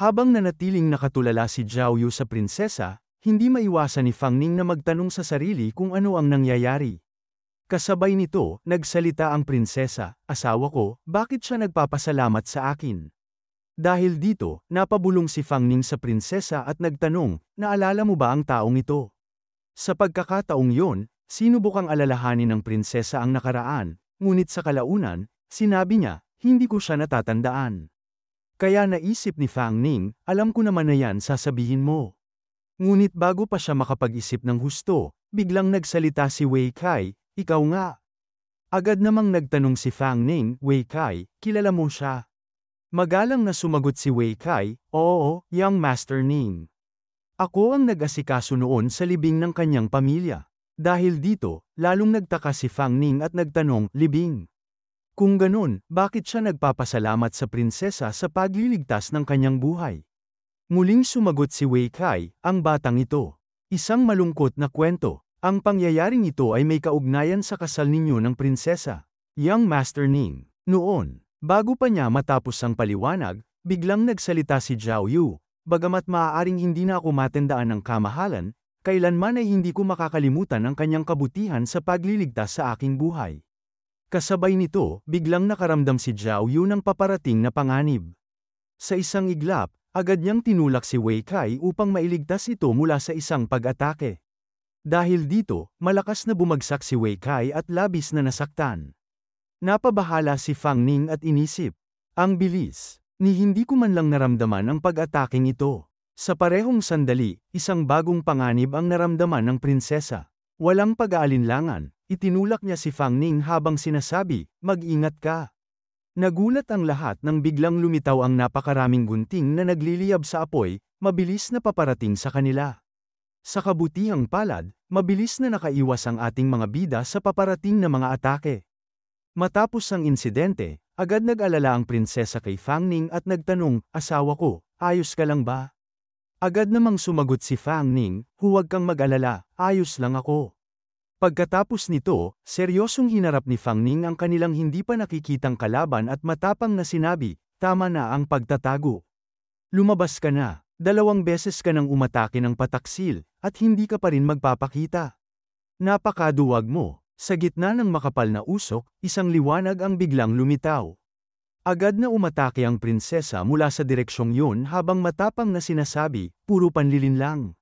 Habang nanatiling nakatulala si Zhao Yu sa prinsesa, hindi maiwasan ni Fang Ning na magtanong sa sarili kung ano ang nangyayari. Kasabay nito, nagsalita ang prinsesa, "Asawa ko, bakit siya nagpapasalamat sa akin?" Dahil dito, napabulong si Fang Ning sa prinsesa at nagtanong, "Naalala mo ba ang taong ito?" Sa pagkakataong yon, sinubukang alalahanin ng prinsesa ang nakaraan, ngunit sa kalaunan, sinabi niya, "Hindi ko siya natatandaan." Kaya naisip ni Fang Ning, "Alam ko naman na yan sasabihin mo." Ngunit bago pa siya makapag-isip ng husto, biglang nagsalita si Wei Kai, "Ikaw nga." Agad namang nagtanong si Fang Ning, "Wei Kai, kilala mo siya?" Magalang na sumagot si Wei Kai, "Oo, young Master Ning. Ako ang nag-asikaso noon sa libing ng kanyang pamilya." Dahil dito, lalong nagtaka si Fang Ning at nagtanong, "Libing? Kung ganun, bakit siya nagpapasalamat sa prinsesa sa pagliligtas ng kanyang buhay?" Muling sumagot si Wei Kai, "Ang batang ito. Isang malungkot na kwento. Ang pangyayaring ito ay may kaugnayan sa kasal ninyo ng prinsesa, young Master Ning." Noon, bago pa niya matapos ang paliwanag, biglang nagsalita si Zhao Yu, "Bagamat maaaring hindi na ako matandaan ng kamahalan, kailanman ay hindi ko makakalimutan ang kanyang kabutihan sa pagliligtas sa aking buhay." Kasabay nito, biglang nakaramdam si Zhao Yu ng paparating na panganib. Sa isang iglap, agad niyang tinulak si Wei Kai upang mailigtas ito mula sa isang pag-atake. Dahil dito, malakas na bumagsak si Wei Kai at labis na nasaktan. Napabahala si Fang Ning at inisip, "Ang bilis, ni hindi ko man lang naramdaman ang pag-ataking ito." Sa parehong sandali, isang bagong panganib ang naramdaman ng prinsesa. Walang pag-aalinlangan, itinulak niya si Fang Ning habang sinasabi, "Mag-ingat ka." Nagulat ang lahat nang biglang lumitaw ang napakaraming gunting na nagliliyab sa apoy, mabilis na paparating sa kanila. Sa kabutihang palad, mabilis na nakaiwas ang ating mga bida sa paparating na mga atake. Matapos ang insidente, agad nag-alala ang prinsesa kay Fang Ning at nagtanong, "Asawa ko, ayos ka lang ba?" Agad namang sumagot si Fang Ning, "Huwag kang mag-alala, ayos lang ako." Pagkatapos nito, seryosong hinarap ni Fang Ning ang kanilang hindi pa nakikitang kalaban at matapang na sinabi, "Tama na ang pagtatago. Lumabas ka na, 2 beses ka nang umatake ng pataksil, at hindi ka pa rin magpapakita. Napakaduwag mo." Sa gitna ng makapal na usok, isang liwanag ang biglang lumitaw. Agad na umatake ang prinsesa mula sa direksyong yun habang matapang na sinasabi, "Puro panlilin lang."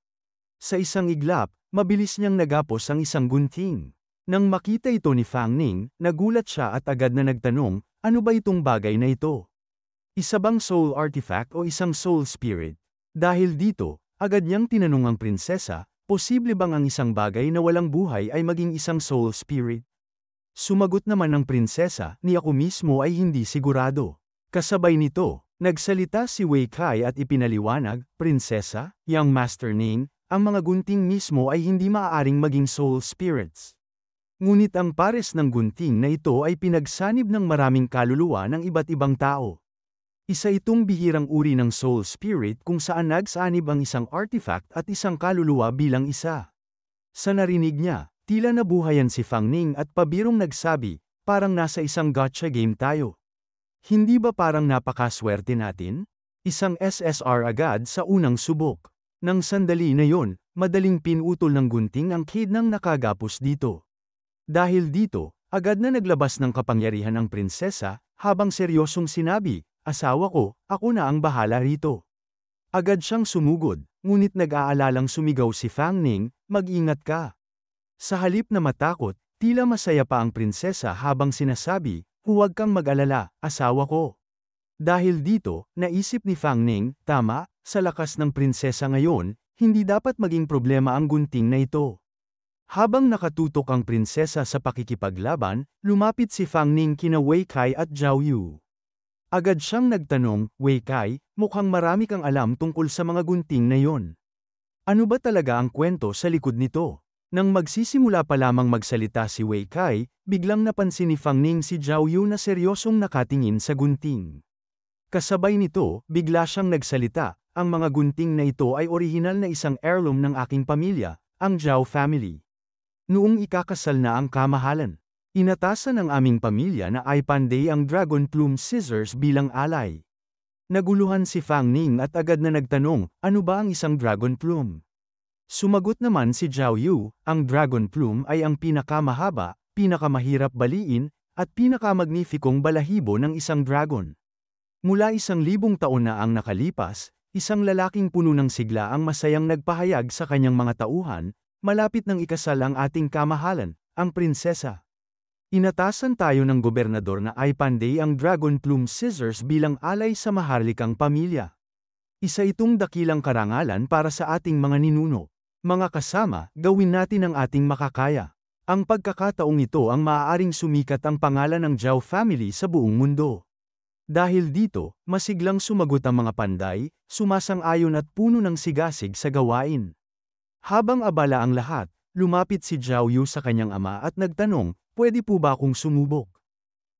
Sa isang iglap, mabilis niyang nagapos ang isang gunting. Nang makita ito ni Fang Ning, nagulat siya at agad na nagtanong, "Ano ba itong bagay na ito? Isa bang soul artifact o isang soul spirit?" Dahil dito, agad niyang tinanong ang prinsesa, "Posible bang ang isang bagay na walang buhay ay maging isang soul spirit?" Sumagot naman ng prinsesa, "Ni ako mismo ay hindi sigurado." Kasabay nito, nagsalita si Wei Kai at ipinaliwanag, "Prinsesa, young Master Ning, ang mga gunting mismo ay hindi maaaring maging soul spirits. Ngunit ang pares ng gunting na ito ay pinagsanib ng maraming kaluluwa ng iba't ibang tao. Isa itong bihirang uri ng soul spirit kung saan nagsanib ang isang artifact at isang kaluluwa bilang isa." Sa narinig niya, tila nabuhayan si Fang Ning at pabirong nagsabi, "Parang nasa isang gotcha game tayo. Hindi ba parang napakaswerte natin?" Isang SSR agad sa unang subok. Nang sandali na yon, madaling pinutol ng gunting ang kid ng nakagapos dito. Dahil dito, agad na naglabas ng kapangyarihan ang prinsesa, habang seryosong sinabi, "Asawa ko, ako na ang bahala rito." Agad siyang sumugod, ngunit nag-aalalang sumigaw si Fang Ning, "Mag-ingat ka." Sa halip na matakot, tila masaya pa ang prinsesa habang sinasabi, "Huwag kang mag-alala, asawa ko." Dahil dito, naisip ni Fang Ning, tama, sa lakas ng prinsesa ngayon, hindi dapat maging problema ang gunting na ito. Habang nakatutok ang prinsesa sa pakikipaglaban, lumapit si Fang Ning kina Wei Kai at Zhao Yu. Agad siyang nagtanong, "Wei Kai, mukhang marami kang alam tungkol sa mga gunting na yon. Ano ba talaga ang kwento sa likod nito?" Nang magsisimula pa lamang magsalita si Wei Kai, biglang napansin ni Fang Ning si Zhao Yu na seryosong nakatingin sa gunting. Kasabay nito, bigla siyang nagsalita, "Ang mga gunting na ito ay orihinal na isang heirloom ng aking pamilya, ang Zhao family. Noong ikakasal na ang kamahalan, inatasan ng aming pamilya na ipanday ang Dragon Plume Scissors bilang alay. Naguluhan si Fang Ning at agad na nagtanong, ano ba ang isang dragon plume? Sumagot naman si Zhao Yu, ang dragon plume ay ang pinakamahaba, pinakamahirap baliin, at pinakamagnifikong balahibo ng isang dragon. Mula 1,000 taon na ang nakalipas, isang lalaking puno ng sigla ang masayang nagpahayag sa kanyang mga tauhan, malapit ng ikasal ang ating kamahalan, ang prinsesa. Inatasan tayo ng gobernador na Ipanday ang dragon plume scissors bilang alay sa maharlikang pamilya. Isa itong dakilang karangalan para sa ating mga ninuno. Mga kasama, gawin natin ang ating makakaya. Ang pagkakataong ito ang maaaring sumikat ang pangalan ng Zhao family sa buong mundo. Dahil dito, masiglang sumagot ang mga panday, sumasang-ayon at puno ng sigasig sa gawain. Habang abala ang lahat, lumapit si Zhao Yu sa kanyang ama at nagtanong, pwede po ba akong sumubok?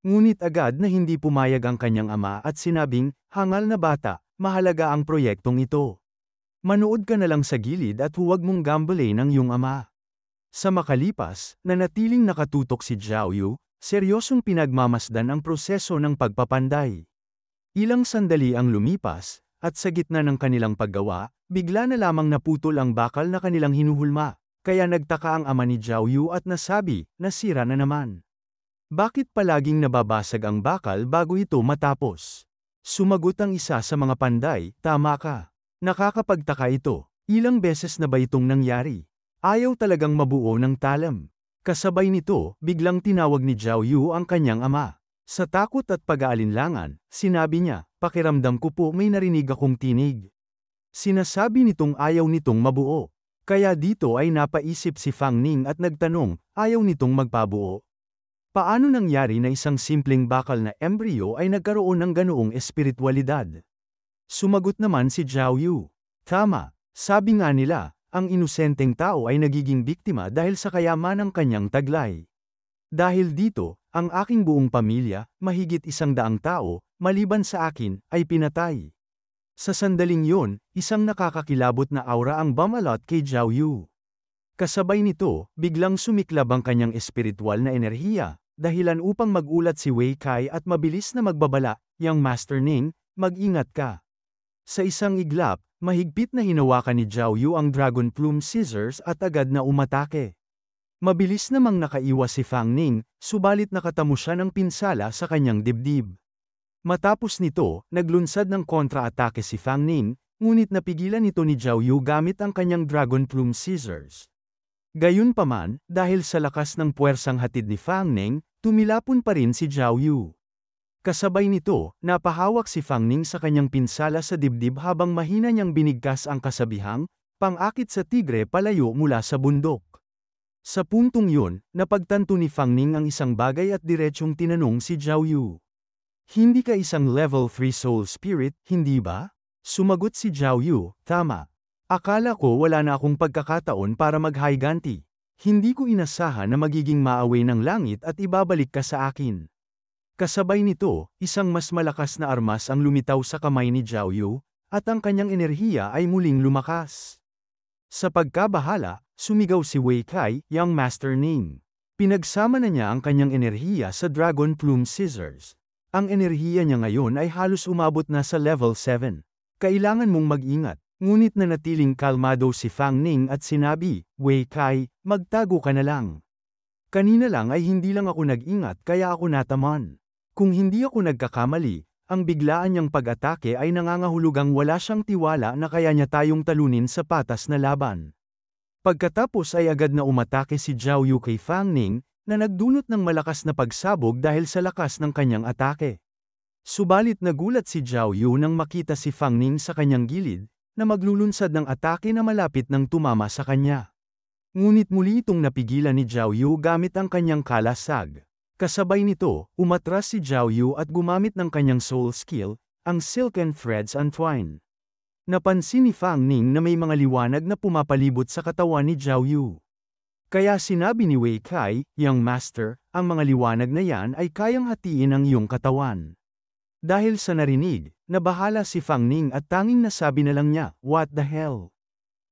Ngunit agad na hindi pumayag ang kanyang ama at sinabing, hangal na bata, mahalaga ang proyektong ito. Manood ka na lang sa gilid at huwag mong gambalain ang iyong ama. Sa makalipas, nanatiling nakatutok si Zhao Yu, seryosong pinagmamasdan ang proseso ng pagpapanday. Ilang sandali ang lumipas, at sa gitna ng kanilang paggawa, bigla na lamang naputol ang bakal na kanilang hinuhulma. Kaya nagtaka ang ama ni Zhao Yu at nasabi, nasira na naman. Bakit palaging nababasag ang bakal bago ito matapos? Sumagot ang isa sa mga panday, tama ka. Nakakapagtaka ito. Ilang beses na ba itong nangyari? Ayaw talagang mabuo ng talam. Kasabay nito, biglang tinawag ni Zhao Yu ang kanyang ama. Sa takot at pag-aalinlangan, sinabi niya, pakiramdam ko po may narinig akong tinig. Sinasabi nitong ayaw nitong mabuo. Kaya dito ay napaisip si Fang Ning at nagtanong, ayaw nitong magpabuo. Paano nangyari na isang simpleng bakal na embryo ay nagkaroon ng ganoong espiritualidad? Sumagot naman si Zhao Yu. Tama, sabi nga nila, ang inosenteng tao ay nagiging biktima dahil sa kayaman ng kanyang taglay. Dahil dito, ang aking buong pamilya, mahigit 100 tao, maliban sa akin, ay pinatay. Sa sandaling yon, isang nakakakilabot na aura ang bumalot kay Zhao Yu. Kasabay nito, biglang sumiklab ang kanyang espiritual na enerhiya, dahilan upang magulat si Wei Kai at mabilis na magbabala, Yang Master Ning, mag-ingat ka. Sa isang iglap, mahigpit na hinawakan ni Zhao Yu ang dragon plume scissors at agad na umatake. Mabilis namang nakaiwas si Fang Ning, subalit nakatamo siya ng pinsala sa kanyang dibdib. Matapos nito, naglunsad ng kontra-atake si Fang Ning, ngunit napigilan ito ni Zhao Yu gamit ang kanyang dragon plume scissors. Gayunpaman, dahil sa lakas ng puwersang hatid ni Fang Ning, tumilapon pa rin si Zhao Yu. Kasabay nito, napahawak si Fang Ning sa kanyang pinsala sa dibdib habang mahina niyang binigkas ang kasabihang, pang-akit sa tigre palayo mula sa bundok. Sa puntong yun, napagtanto ni Fang Ning ang isang bagay at diretsyong tinanong si Zhao Yu. Hindi ka isang level 3 soul spirit, hindi ba? Sumagot si Zhao Yu, tama. Akala ko wala na akong pagkakataon para mag-higanti. Hindi ko inasahan na magiging maaway ng langit at ibabalik ka sa akin. Kasabay nito, isang mas malakas na armas ang lumitaw sa kamay ni Zhao Yu, at ang kanyang enerhiya ay muling lumakas. Sa pagkabahala, sumigaw si Wei Kai, Young Master Ning. Pinagsama na niya ang kanyang enerhiya sa Dragon Plume Scissors. Ang enerhiya niya ngayon ay halos umabot na sa level 7. Kailangan mong mag-ingat. Ngunit nanatiling kalmado si Fang Ning at sinabi, Wei Kai, magtago ka na lang. Kanina lang ay hindi lang ako nag-ingat kaya ako nataman. Kung hindi ako nagkakamali, ang biglaan niyang pag-atake ay nangangahulugang wala siyang tiwala na kaya niya tayong talunin sa patas na laban. Pagkatapos ay agad na umatake si Zhao Yu kay Fang Ning, na nagdulot ng malakas na pagsabog dahil sa lakas ng kanyang atake. Subalit nagulat si Zhao Yu nang makita si Fang Ning sa kanyang gilid, na maglulunsad ng atake na malapit ng tumama sa kanya. Ngunit muli itong napigilan ni Zhao Yu gamit ang kanyang kalasag. Kasabay nito, umatras si Zhao Yu at gumamit ng kanyang soul skill, ang Silken Threads Untwine. Napansin ni Fang Ning na may mga liwanag na pumapalibot sa katawan ni Zhao Yu. Kaya sinabi ni Wei Kai, Young Master, ang mga liwanag na yan ay kayang hatiin ang iyong katawan. Dahil sa narinig, nabahala si Fang Ning at tanging nasabi na lang niya, what the hell?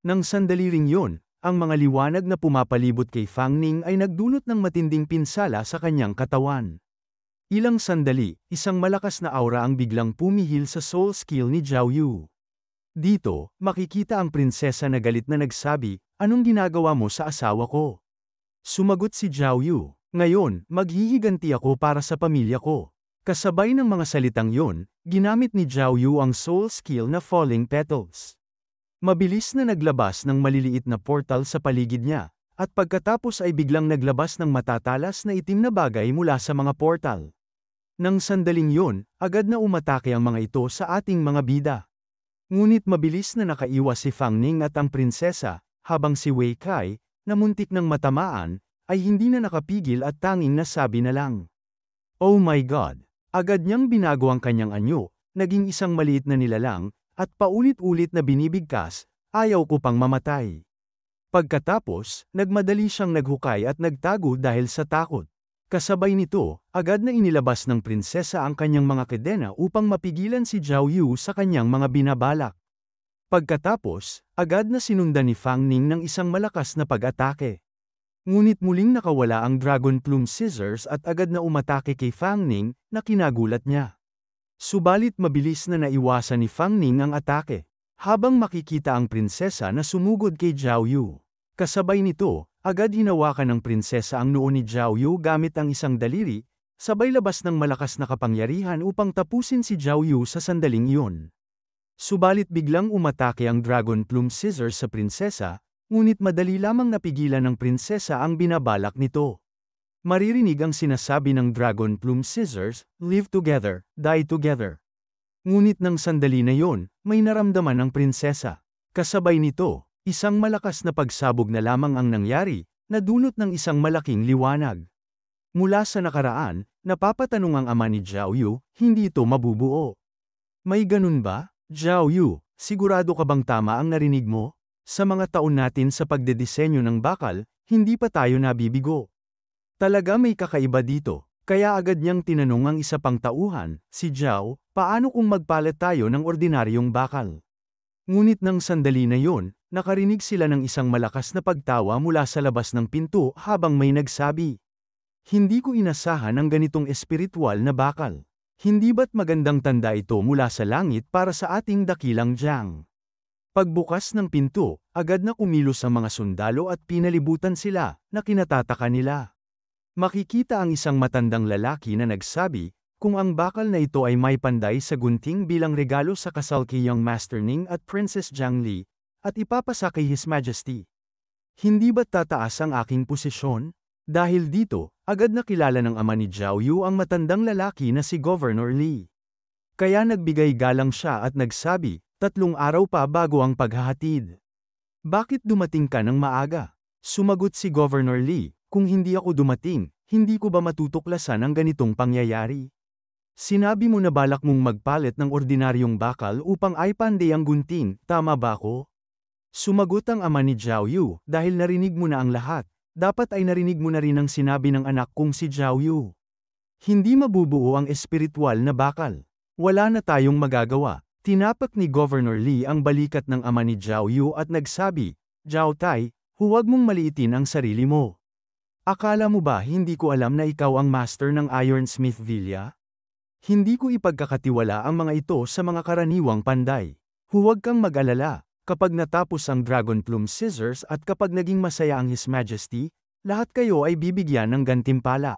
Nang sandali ring yun, ang mga liwanag na pumapalibot kay Fang Ning ay nagdulot ng matinding pinsala sa kanyang katawan. Ilang sandali, isang malakas na aura ang biglang pumihil sa soul skill ni Zhao Yu. Dito, makikita ang prinsesa na galit na nagsabi, "Anong ginagawa mo sa asawa ko?" Sumagot si Zhao Yu, "Ngayon, maghihiganti ako para sa pamilya ko." Kasabay ng mga salitang yon, ginamit ni Zhao Yu ang soul skill na Falling Petals. Mabilis na naglabas ng maliliit na portal sa paligid niya, at pagkatapos ay biglang naglabas ng matatalas na itim na bagay mula sa mga portal. Nang sandaling yon, agad na umatake ang mga ito sa ating mga bida. Ngunit mabilis na nakaiwas si Fang Ning at ang prinsesa, habang si Wei Kai, na muntik ng matamaan, ay hindi na nakapigil at tanging nasabi na lang, "Oh my God!" Agad niyang binago ang kanyang anyo, naging isang maliit na nilalang, at paulit-ulit na binibigkas, "Ayaw ko pang mamatay." Pagkatapos, nagmadali siyang naghukay at nagtago dahil sa takot. Kasabay nito, agad na inilabas ng prinsesa ang kanyang mga kedena upang mapigilan si Zhao Yu sa kanyang mga binabalak. Pagkatapos, agad na sinundan ni Fang Ning ng isang malakas na pag-atake. Ngunit muling nakawala ang Dragon Plume Scissors at agad na umatake kay Fang Ning, na kinagulat niya. Subalit mabilis na naiwasan ni Fang Ning ang atake, habang makikita ang prinsesa na sumugod kay Zhao Yu. Kasabay nito, agad hinawakan ng prinsesa ang noo ni Zhao Yu gamit ang isang daliri, sabay labas ng malakas na kapangyarihan upang tapusin si Zhao Yu sa sandaling iyon. Subalit biglang umatake ang Dragon Plume Scissors sa prinsesa, ngunit madali lamang napigilan ng prinsesa ang binabalak nito. Maririnig ang sinasabi ng Dragon Plume Scissors, "Live together, die together." Ngunit nang sandali na yon, may naramdaman ang prinsesa. Kasabay nito, isang malakas na pagsabog na lamang ang nangyari, na dulot ng isang malaking liwanag. Mula sa nakaraan, napapatanong ang ama ni Zhao Yu, hindi ito mabubuo. May ganun ba? Zhao Yu, sigurado ka bang tama ang narinig mo? Sa mga taon natin sa pagdedisenyo ng bakal, hindi pa tayo nabibigo. Talaga may kakaiba dito, kaya agad niyang tinanong ang isa pang tauhan, si Zhao, paano kung magpalit tayo ng ordinaryong bakal? Ngunit nang sandali na yon, nakarinig sila ng isang malakas na pagtawa mula sa labas ng pinto habang may nagsabi, "Hindi ko inasahan ang ganitong espiritual na bakal. Hindi ba't magandang tanda ito mula sa langit para sa ating dakilang Jiang?" Pagbukas ng pinto, agad na kumilos ang mga sundalo at pinalibutan sila, na kinatataka nila. Makikita ang isang matandang lalaki na nagsabi, kung ang bakal na ito ay may panday sa gunting bilang regalo sa kasal kay Young Master Ning at Princess Jiang Li, at ipapasa kay His Majesty. Hindi ba't tataas ang aking posisyon? Dahil dito, agad nakilala ng ama ni Zhao Yu ang matandang lalaki na si Governor Li. Kaya nagbigay galang siya at nagsabi, 3 araw pa bago ang paghahatid. Bakit dumating ka ng maaga? Sumagot si Governor Li, kung hindi ako dumating, hindi ko ba matutuklasan ang ganitong pangyayari? Sinabi mo na balak mong magpalit ng ordinaryong bakal upang ipande ang gunting, tama ba ako? Sumagot ang ama ni Zhao Yu, dahil narinig mo na ang lahat, dapat ay narinig mo na rin ang sinabi ng anak kong si Zhao Yu. Hindi mabubuo ang espiritual na bakal. Wala na tayong magagawa. Tinapak ni Governor Li ang balikat ng ama ni Zhao Yu at nagsabi, "Zhao Tai, huwag mong maliitin ang sarili mo. Akala mo ba hindi ko alam na ikaw ang master ng Ironsmith Villa? Hindi ko ipagkakatiwala ang mga ito sa mga karaniwang panday. Huwag kang mag-alala, kapag natapos ang Dragon Plume Scissors at kapag naging masaya ang His Majesty, lahat kayo ay bibigyan ng gantimpala."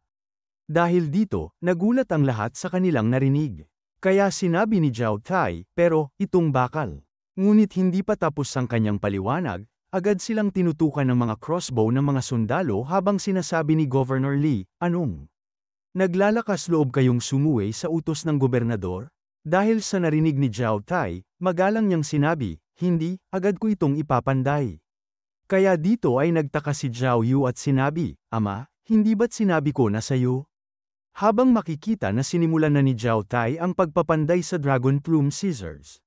Dahil dito, nagulat ang lahat sa kanilang narinig. Kaya sinabi ni Zhao Tai, pero, itong bakal. Ngunit hindi pa tapos ang kanyang paliwanag, agad silang tinutukan ng mga crossbow ng mga sundalo habang sinasabi ni Governor Li, "Anong? Naglalakas loob kayong sumuway sa utos ng gobernador?" Dahil sa narinig ni Zhao Tai, magalang niyang sinabi, "Hindi, agad ko itong ipapanday." Kaya dito ay nagtaka si Zhao Yu at sinabi, "Ama, hindi ba't sinabi ko na sayo?" Habang makikita na sinimulan na ni Zhao Tai ang pagpapanday sa Dragon Plume Scissors.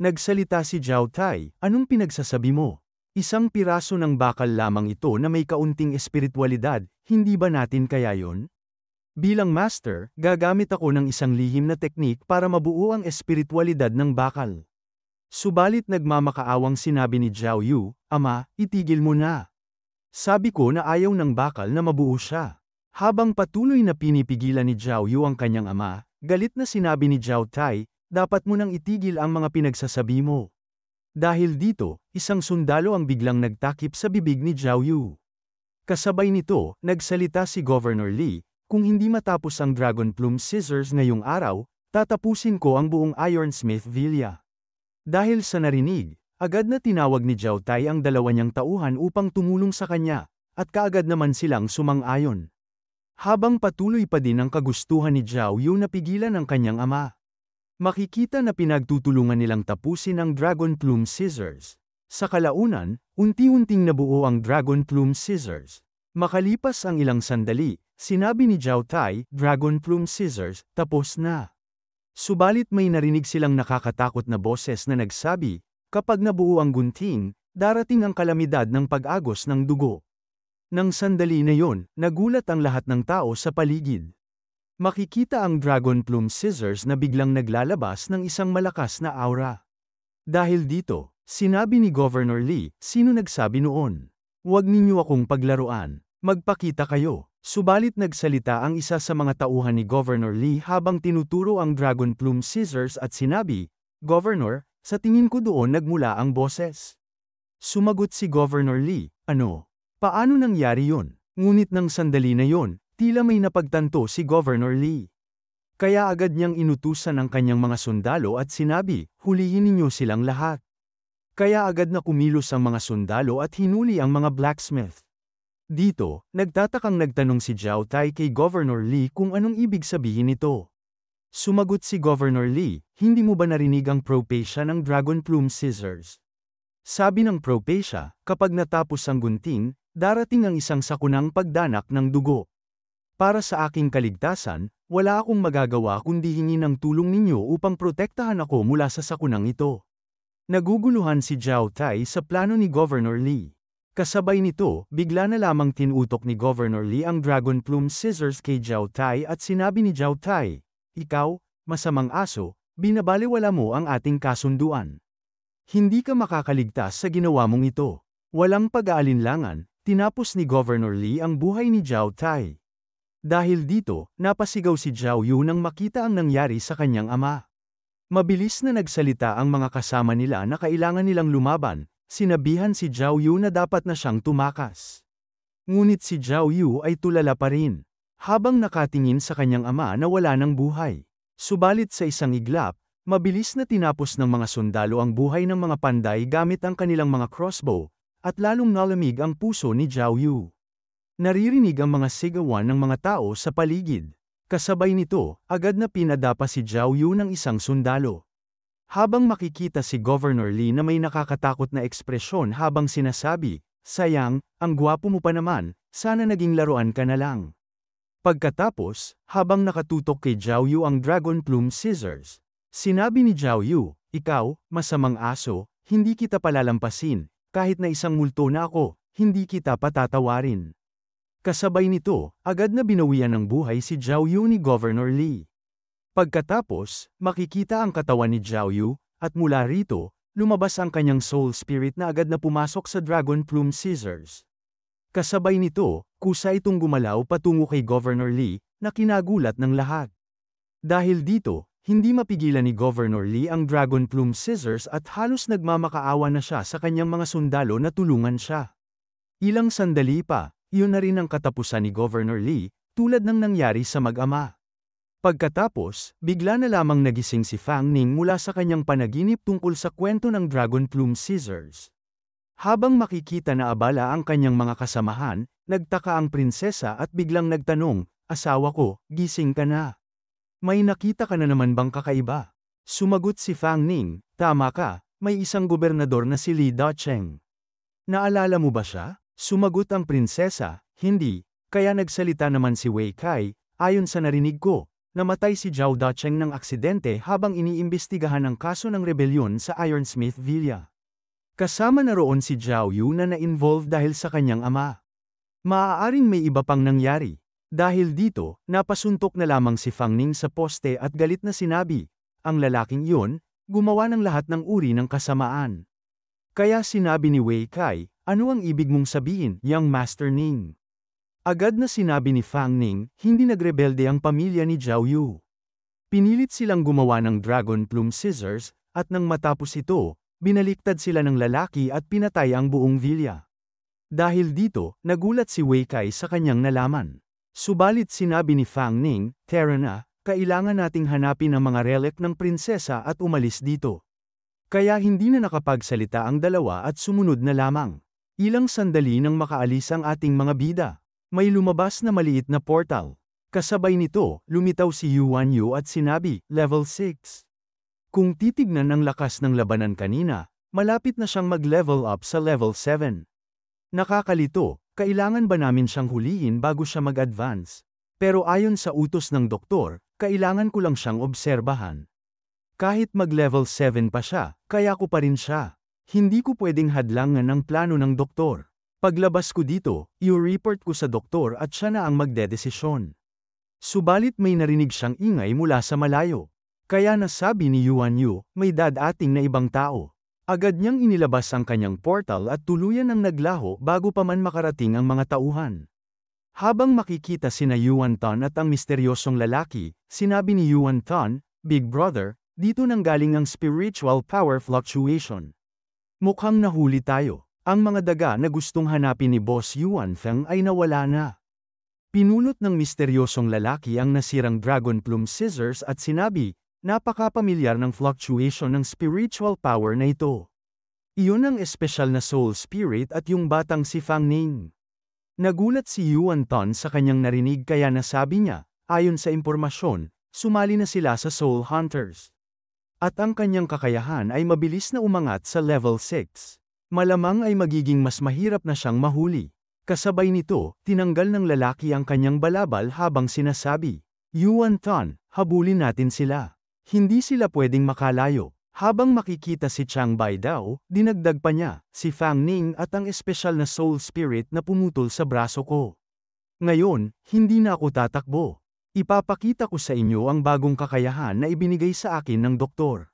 Nagsalita si Zhao Tai, "Anong pinagsasabi mo? Isang piraso ng bakal lamang ito na may kaunting espiritualidad, hindi ba natin kaya yon? Bilang master, gagamit ako ng isang lihim na teknik para mabuo ang espiritualidad ng bakal." Subalit nagmamakaawang sinabi ni Zhao Yu, "Ama, itigil mo na. Sabi ko na ayaw ng bakal na mabuo siya. Habang patuloy na pinipigilan ni Zhao Yu ang kanyang ama, galit na sinabi ni Zhao Tai, dapat mo nang itigil ang mga pinagsasabi mo. Dahil dito, isang sundalo ang biglang nagtakip sa bibig ni Zhao Yu. Kasabay nito, nagsalita si Governor Li, kung hindi matapos ang Dragon Plume Scissors ngayong araw, tatapusin ko ang buong Ironsmith Villa. Dahil sa narinig, agad na tinawag ni Zhao Tai ang dalawa niyang tauhan upang tumulong sa kanya, at kaagad naman silang sumang-ayon. Habang patuloy pa din ang kagustuhan ni Zhao Yu na pigilan ang kanyang ama. Makikita na pinagtutulungan nilang tapusin ang Dragon Plume Scissors. Sa kalaunan, unti-unting nabuo ang Dragon Plume Scissors. Makalipas ang ilang sandali, sinabi ni Zhao Tai, Dragon Plume Scissors, tapos na. Subalit may narinig silang nakakatakot na boses na nagsabi, kapag nabuo ang gunting, darating ang kalamidad ng pag-agos ng dugo. Nang sandali na yon, nagulat ang lahat ng tao sa paligid. Makikita ang Dragon Plume Scissors na biglang naglalabas ng isang malakas na aura. Dahil dito, sinabi ni Governor Li, sino nagsabi noon? Huwag ninyo akong paglaruan, magpakita kayo. Subalit nagsalita ang isa sa mga tauhan ni Governor Li habang tinuturo ang Dragon Plume Scissors at sinabi, Governor, sa tingin ko doon nagmula ang boses. Sumagot si Governor Li, ano? Paano nangyari yon? Ngunit nang sandali na yon, tila may napagtanto si Governor Li. Kaya agad niyang inutusan ang kanyang mga sundalo at sinabi, hulihin ninyo silang lahat. Kaya agad na kumilos ang mga sundalo at hinuli ang mga blacksmith. Dito, nagtatakang nagtanong si Zhao Tai kay Governor Li kung anong ibig sabihin nito. Sumagot si Governor Li, hindi mo ba narinig ang propasia ng Dragon Plume Scissors? Sabi ng propasia, kapag natapos ang gunting, darating ang isang sakunang pagdanak ng dugo. Para sa aking kaligtasan, wala akong magagawa kundi hingin ang tulong ninyo upang protektahan ako mula sa sakunang ito. Naguguluhan si Zhao Tai sa plano ni Governor Li. Kasabay nito, bigla na lamang tinutok ni Governor Li ang Dragon Plume Scissors kay Zhao Tai at sinabi ni Zhao Tai, ikaw, masamang aso, binabaliwala mo ang ating kasunduan. Hindi ka makakaligtas sa ginawa mong ito. Walang pag-aalinlangan, tinapos ni Governor Li ang buhay ni Zhao Tai. Dahil dito, napasigaw si Zhao Yu nang makita ang nangyari sa kanyang ama. Mabilis na nagsalita ang mga kasama nila na kailangan nilang lumaban, sinabihan si Zhao Yu na dapat na siyang tumakas. Ngunit si Zhao Yu ay tulala pa rin, habang nakatingin sa kanyang ama na wala ng buhay. Subalit sa isang iglap, mabilis na tinapos ng mga sundalo ang buhay ng mga panday gamit ang kanilang mga crossbow, at lalong nalamig ang puso ni Zhao Yu. Naririnig ang mga sigawan ng mga tao sa paligid. Kasabay nito, agad na pinadapa si Zhao Yu ng isang sundalo. Habang makikita si Governor Li na may nakakatakot na ekspresyon habang sinasabi, sayang, ang gwapo mo pa naman, sana naging laruan ka na lang. Pagkatapos, habang nakatutok kay Zhao Yu ang Dragon Plume Scissors, sinabi ni Zhao Yu, ikaw, masamang aso, hindi kita palalampasin, kahit na isang multo na ako, hindi kita patatawarin. Kasabay nito, agad na binawian ng buhay si Zhao Yu ni Governor Li. Pagkatapos, makikita ang katawan ni Zhao Yu, at mula rito, lumabas ang kanyang soul spirit na agad na pumasok sa Dragon Plume Scissors. Kasabay nito, kusa itong gumalaw patungo kay Governor Li, na kinagulat ng lahat. Dahil dito, hindi mapigilan ni Governor Li ang Dragon Plume Scissors at halos nagmamakaawa na siya sa kanyang mga sundalo na tulungan siya. Ilang sandali pa, iyon na rin ang katapusan ni Governor Li, tulad ng nangyari sa mag-ama. Pagkatapos, bigla na lamang nagising si Fang Ning mula sa kanyang panaginip tungkol sa kwento ng Dragon Plume Scissors. Habang makikita na abala ang kanyang mga kasamahan, nagtaka ang prinsesa at biglang nagtanong, asawa ko, gising ka na. May nakita ka na naman bang kakaiba? Sumagot si Fang Ning, tama ka, may isang gobernador na si Li Dacheng. Naalala mo ba siya? Sumagot ang prinsesa, hindi, kaya nagsalita naman si Wei Kai, ayon sa narinig ko, namatay si Zhao Dacheng ng aksidente habang iniimbestigahan ang kaso ng rebelyon sa Ironsmith Villa. Kasama na roon si Zhao Yu na na-involve dahil sa kanyang ama. Maaaring may iba pang nangyari. Dahil dito, napasuntok na lamang si Fang Ning sa poste at galit na sinabi, ang lalaking iyon, gumawa ng lahat ng uri ng kasamaan. Kaya sinabi ni Wei Kai, ano ang ibig mong sabihin, young Master Ning? Agad na sinabi ni Fang Ning, hindi nagrebelde ang pamilya ni Zhao Yu. Pinilit silang gumawa ng dragon plume scissors, at nang matapos ito, binaliktad sila ng lalaki at pinatay ang buong villa. Dahil dito, nagulat si Wei Kai sa kanyang nalaman. Subalit sinabi ni Fang Ning, "Tara na, kailangan nating hanapin ang mga relic ng prinsesa at umalis dito." Kaya hindi na nakapagsalita ang dalawa at sumunod na lamang. Ilang sandali nang makaalis ang ating mga bida. May lumabas na maliit na portal. Kasabay nito, lumitaw si Yuan Yu at sinabi, "Level 6. Kung titignan ang lakas ng labanan kanina, malapit na siyang mag-level up sa level 7. Nakakalito, kailangan ba namin siyang huliin bago siya mag-advance? Pero ayon sa utos ng doktor, kailangan ko lang siyang obserbahan. Kahit mag-level 7 pa siya, kaya ko pa rin siya. Hindi ko pwedeng hadlangan ang plano ng doktor. Paglabas ko dito, i-report ko sa doktor at siya na ang magdedesisyon." Subalit may narinig siyang ingay mula sa malayo. Kaya nasabi ni Yuan Yu, may dadating na ibang tao. Agad niyang inilabas ang kanyang portal at tuluyan ang naglaho bago pa man makarating ang mga tauhan. Habang makikita sina Yuan Tan at ang misteryosong lalaki, sinabi ni Yuan Tan, "Big brother, dito nang galing ang spiritual power fluctuation. Mukhang nahuli tayo. Ang mga daga na gustong hanapin ni Boss Yuan Feng ay nawala na." Pinulot ng misteryosong lalaki ang nasirang dragon plume scissors at sinabi, "Napaka-pamilyar ng fluctuation ng spiritual power na ito. Iyon ang espesyal na soul spirit at yung batang si Fang Ning." Nagulat si Yuan Tan sa kanyang narinig kaya nasabi niya, ayon sa impormasyon, sumali na sila sa Soul Hunters. At ang kanyang kakayahan ay mabilis na umangat sa level 6. Malamang ay magiging mas mahirap na siyang mahuli. Kasabay nito, tinanggal ng lalaki ang kanyang balabal habang sinasabi, "Yuan Tan, habulin natin sila. Hindi sila pwedeng makalayo." Habang makikita si Chang Bai Dao, dinagdag pa niya, si Fang Ning at ang espesyal na soul spirit na pumutol sa braso ko. Ngayon, hindi na ako tatakbo. Ipapakita ko sa inyo ang bagong kakayahan na ibinigay sa akin ng doktor.